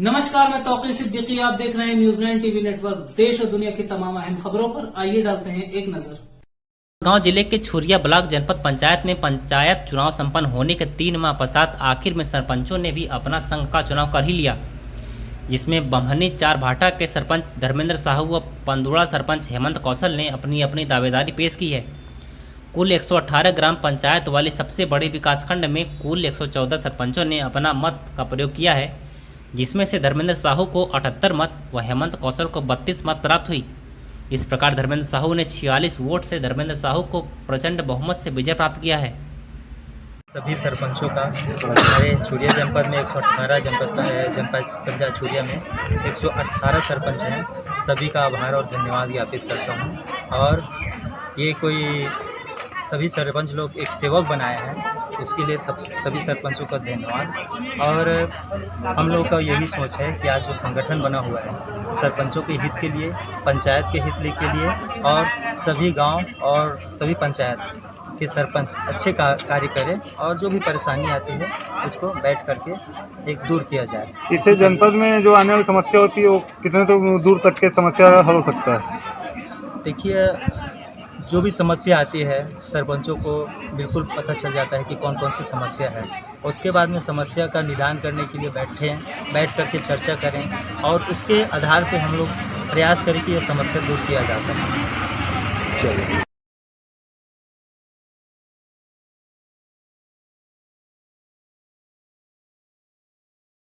नमस्कार, मैं तौकीर सिद्दीकी। आप देख रहे हैं न्यूज़9 टीवी नेटवर्क। देश और दुनिया की तमाम अहम खबरों पर आइए डालते हैं एक नजर। गांव जिले के छुरिया ब्लॉक जनपद पंचायत में पंचायत चुनाव संपन्न होने के 3 माह पश्चात आखिर में सरपंचों ने भी अपना संघ का चुनाव कर ही लिया, जिसमें बम्हनी चार भाटा के सरपंच धर्मेंद्र साहू व पंदुड़ा सरपंच हेमंत कौशल ने अपनी अपनी दावेदारी पेश की है। कुल 118 ग्राम पंचायत वाले सबसे बड़े विकासखंड में कुल 114 सरपंचों ने अपना मत का प्रयोग किया है, जिसमें से धर्मेंद्र साहू को 78 मत व हेमंत कौशल को 32 मत प्राप्त हुई। इस प्रकार धर्मेंद्र साहू ने 46 वोट से धर्मेंद्र साहू को प्रचंड बहुमत से विजय प्राप्त किया है। सभी सरपंचों का हमारे छुरिया जनपद में 118 जनपद पंचायत छुरिया में 118 सरपंच हैं। सभी का आभार और धन्यवाद ज्ञापित करता हूं। और ये कोई सभी सरपंच लोग एक सेवक बनाए हैं, उसके लिए सभी सरपंचों का धन्यवाद। और हम लोग का यही सोच है कि आज जो संगठन बना हुआ है सरपंचों के हित के लिए, पंचायत के हित के लिए, और सभी गांव और सभी पंचायत के सरपंच अच्छे कार्य करें और जो भी परेशानी आती है उसको बैठ करके एक दूर किया जाए। इससे जनपद में जो आने वाली समस्या होती है वो कितने तो दूर तक के समस्या हल हो सकता है? देखिए, जो भी समस्या आती है सरपंचों को बिल्कुल पता चल जाता है कि कौन कौन सी समस्या है। उसके बाद में समस्या का निदान करने के लिए बैठ करके चर्चा करें और उसके आधार पे हम लोग प्रयास करें कि यह समस्या दूर किया जा सके।